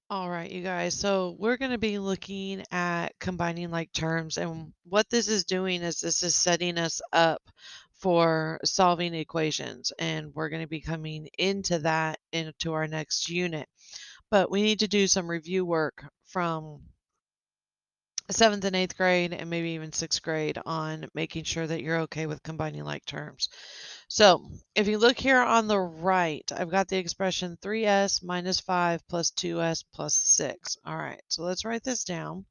All right, you guys. So we're going to be looking at combining like terms. And what this is doing is this is setting us up for solving equations. And we're going to be coming into that into our next unit. But we need to do some review work from 7th and 8th grade and maybe even 6th grade on making sure that you're okay with combining like terms. So if you look here on the right, I've got the expression 3s minus 5 plus 2s plus 6. All right, so let's write this down.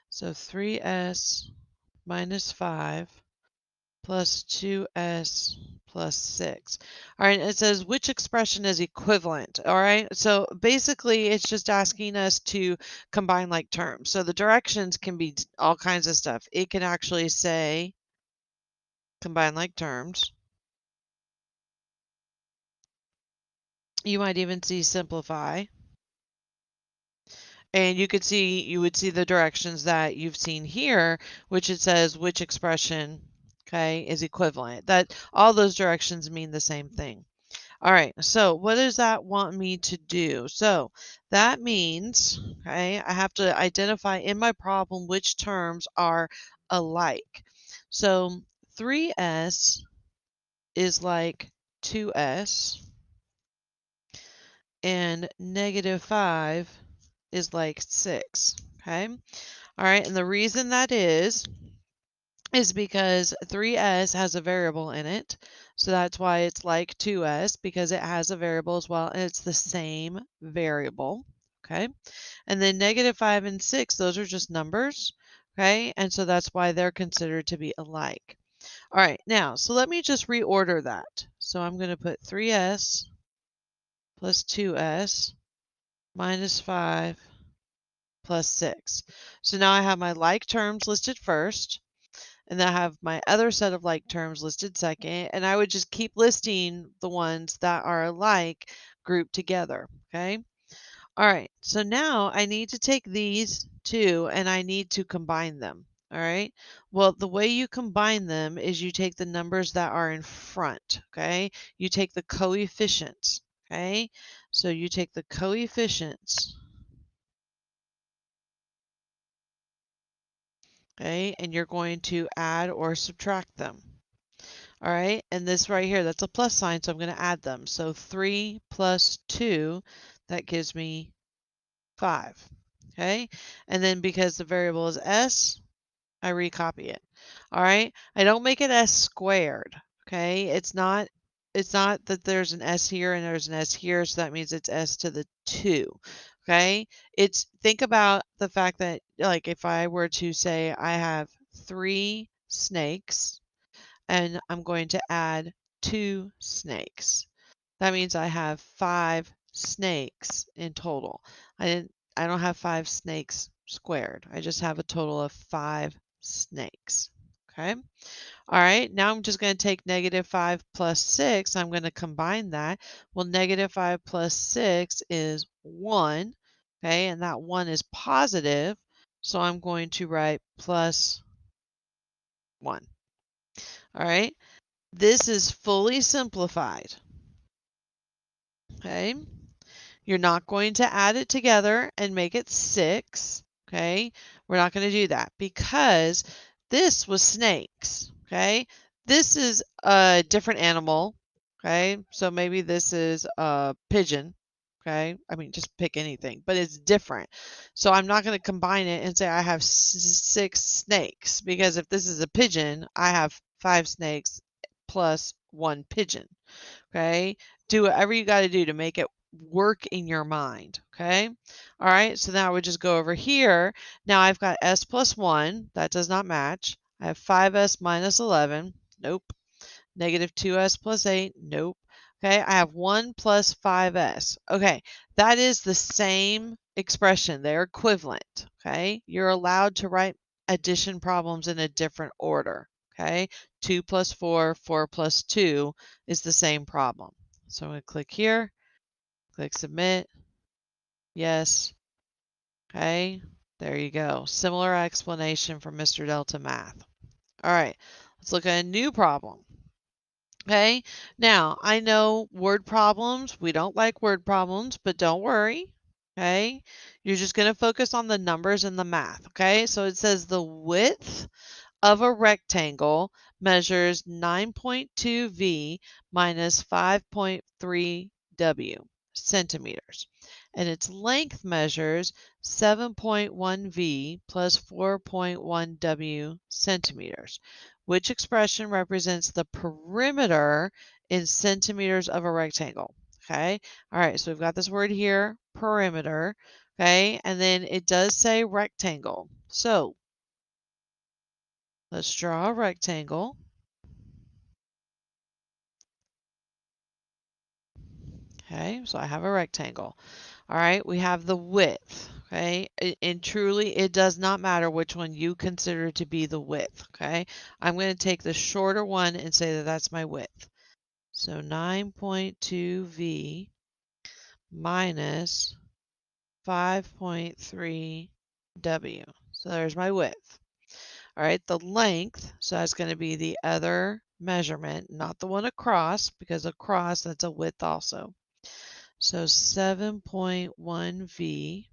So 3s minus 5 plus 2s plus 6. All right, it says which expression is equivalent. All right, so basically it's just asking us to combine like terms. So the directions can be all kinds of stuff. It can actually say combine like terms. You might even see simplify. And you would see the directions that you've seen here, which it says which expression, okay, is equivalent. That all those directions mean the same thing. All right, so what does that want me to do? So that means, okay, I have to identify in my problem which terms are alike. So 3s is like 2s, and negative 5 is like 6, okay? All right, and the reason that is because 3s has a variable in it. So that's why it's like 2s, because it has a variable as well, and it's the same variable, okay? And then negative 5 and 6, those are just numbers, okay? And so that's why they're considered to be alike. All right, now, so let me just reorder that. So I'm going to put 3s plus 2s minus 5 plus 6. So now I have my like terms listed first, and then I have my other set of like terms listed second, and I would just keep listing the ones that are alike grouped together, okay? All right, so now I need to take these two and I need to combine them, all right? Well, the way you combine them is you take the numbers that are in front, okay? You take the coefficients, okay? So you take the coefficients, okay, and you're going to add or subtract them. All right, and this right here, that's a plus sign, so I'm going to add them. So 3 plus 2, that gives me 5. Okay, and then because the variable is s, I recopy it. All right, I don't make it s squared. Okay, it's not that there's an s here and there's an s here, so that means it's s to the 2. Okay, it's think about the fact that like if I were to say I have 3 snakes and I'm going to add 2 snakes. That means I have 5 snakes in total. I don't have 5 snakes squared. I just have a total of 5 snakes. Okay? All right, now I'm just going to take negative 5 plus 6. I'm going to combine that. Well, negative 5 plus 6 is 1. Okay, and that 1 is positive. So I'm going to write plus 1. All right, this is fully simplified. Okay. You're not going to add it together and make it 6. Okay. We're not going to do that because this was snakes. Okay. This is a different animal. Okay. So maybe this is a pigeon. Okay. I mean, just pick anything, but it's different. So I'm not going to combine it and say I have 6 snakes because if this is a pigeon, I have 5 snakes plus 1 pigeon. Okay. Do whatever you got to do to make it work in your mind. Okay. All right. So now I would just go over here. Now I've got s plus 1. That does not match. I have 5s minus 11. Nope. Negative 2s plus 8. Nope. Okay. I have 1 plus 5s. Okay. That is the same expression. They're equivalent. Okay. You're allowed to write addition problems in a different order. Okay. 2 plus 4, 4 plus 2 is the same problem. So I'm going to click here, click submit. Yes. Okay. There you go. Similar explanation from Mr. Delta Math. All right. Let's look at a new problem. Okay. Now, I know word problems. We don't like word problems, but don't worry. Okay? You're just going to focus on the numbers and the math. Okay? So it says the width of a rectangle measures 9.2 V minus 5.3 W centimeters, and its length measures 7.1 V plus 4.1 W centimeters. Which expression represents the perimeter in centimeters of a rectangle? Okay, all right, so we've got this word here, perimeter, okay, and then it does say rectangle. So let's draw a rectangle. Okay, so I have a rectangle. All right, we have the width. Okay, and truly it does not matter which one you consider to be the width. Okay, I'm going to take the shorter one and say that that's my width. So 9.2 V minus 5.3 W. So there's my width. All right, the length, so that's going to be the other measurement, not the one across, because across, that's a width also. So 7.1 V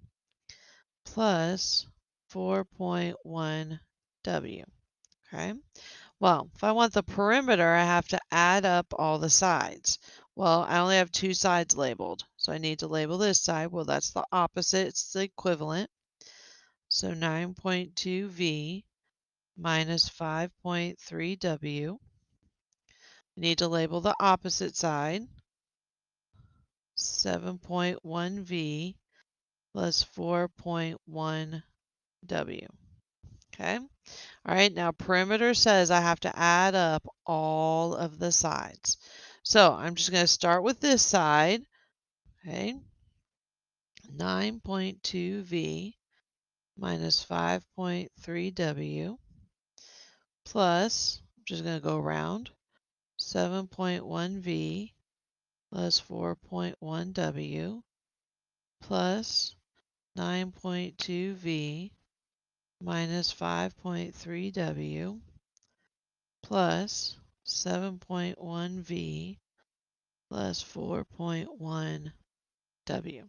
plus 4.1 W. Okay. Well, if I want the perimeter, I have to add up all the sides. Well, I only have two sides labeled, so I need to label this side. Well, that's the opposite. It's the equivalent. So 9.2 V minus 5.3 W. I need to label the opposite side. 7.1 V plus 4.1 W. Okay. All right. Now perimeter says I have to add up all of the sides. So I'm just going to start with this side. Okay. 9.2 V minus 5.3 W plus, I'm just going to go around, 7.1 V plus 4.1 W plus 9.2 V minus 5.3 W plus 7.1 V plus 4.1 W.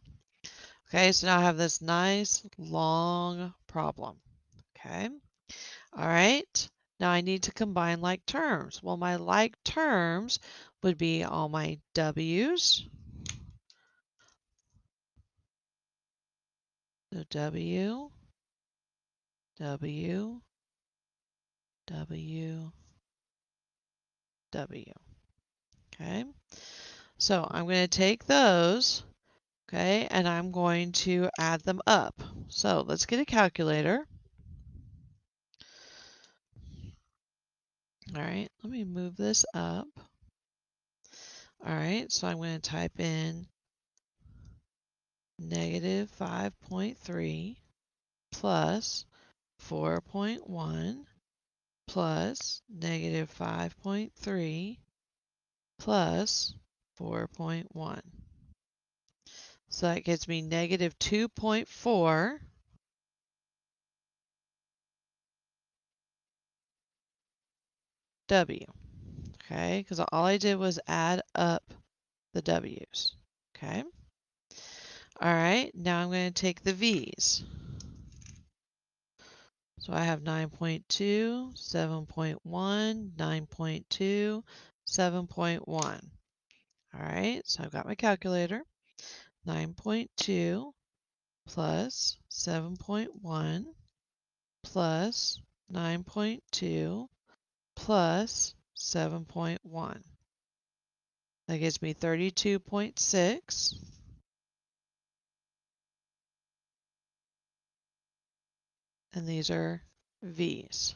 Okay, so now I have this nice long problem. Okay, all right. Now I need to combine like terms. Well, my like terms would be all my W's. So W, W, W, W. Okay, so I'm going to take those, okay, and I'm going to add them up. So let's get a calculator. All right, let me move this up. All right, so I'm going to type in negative 5.3 plus 4.1 plus negative 5.3 plus 4.1. So that gives me negative 2.4 W. Okay, because all I did was add up the W's. Okay. All right, now I'm going to take the V's. So I have 9.2, 7.1, 9.2, 7.1. All right, so I've got my calculator. 9.2 plus 7.1 plus 9.2 plus 7.1. That gives me 32.6. And these are V's.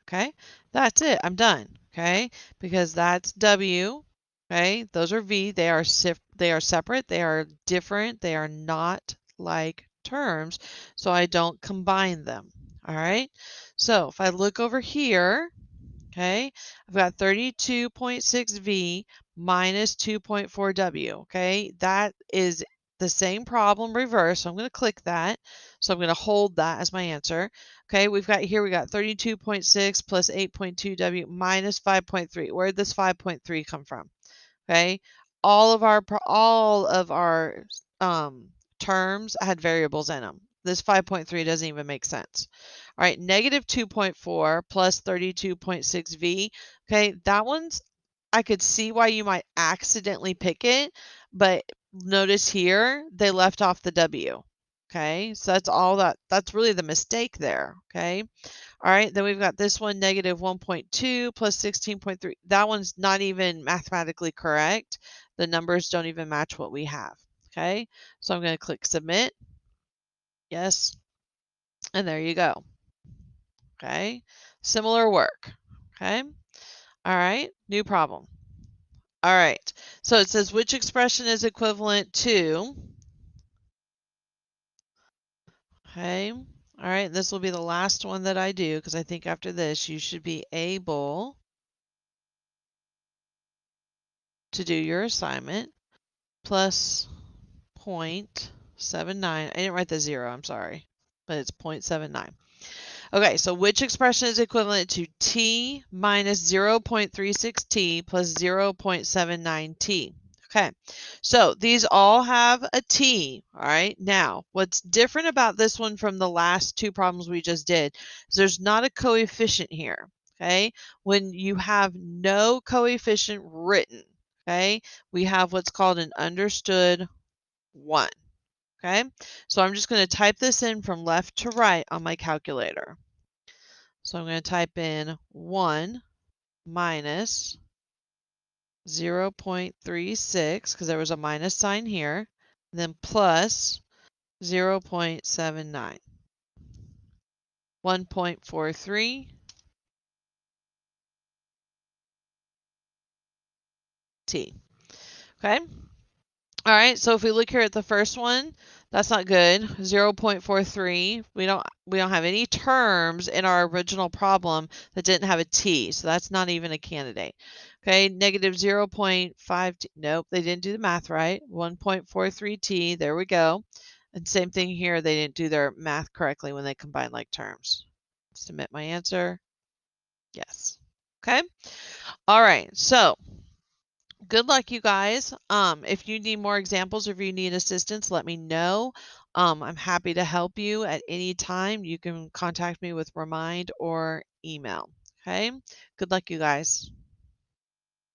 Okay, that's it. I'm done. Okay, because that's W. Okay, those are V. They are separate. They are different. They are not like terms, so I don't combine them. All right. So if I look over here, okay, I've got 32.6 V minus 2.4 W. Okay, that is the same problem reversed. So I'm going to click that. So I'm going to hold that as my answer. Okay, we got 32.6 plus 8.2 W minus 5.3. Where did this 5.3 come from? Okay, all of our terms had variables in them. This 5.3 doesn't even make sense. All right, negative 2.4 plus 32.6v. Okay, that one's, I could see why you might accidentally pick it, but notice here they left off the W. Okay, so that's really the mistake there. Okay, all right, then we've got this one, negative 1.2 plus 16.3. That one's not even mathematically correct. The numbers don't even match what we have. Okay, so I'm going to click submit. Yes, and there you go. Okay, similar work. Okay, all right, new problem. All right, so it says which expression is equivalent to, okay, all right, this will be the last one that I do because I think after this you should be able to do your assignment. Plus 0.79. I didn't write the 0, I'm sorry, but it's 0.79. Okay, so which expression is equivalent to t minus 0.36t plus 0.79t? Okay, so these all have a t, all right? Now, what's different about this one from the last two problems we just did is there's not a coefficient here, okay? When you have no coefficient written, okay, we have what's called an understood 1, okay? So I'm just going to type this in from left to right on my calculator. So I'm going to type in 1 minus 0.36, because there was a minus sign here, and then plus 0.79, 1.43 t. Okay? All right, so if we look here at the first one, that's not good. 0.43. We don't have any terms in our original problem that didn't have a t, so that's not even a candidate. Okay, negative 0.5 t. Nope, they didn't do the math right. 1.43 t. There we go. And same thing here. They didn't do their math correctly when they combine like terms. Submit my answer. Yes. Okay. All right. So good luck, you guys. If you need more examples or if you need assistance, let me know. I'm happy to help you at any time. You can contact me with Remind or email. Okay. Good luck, you guys.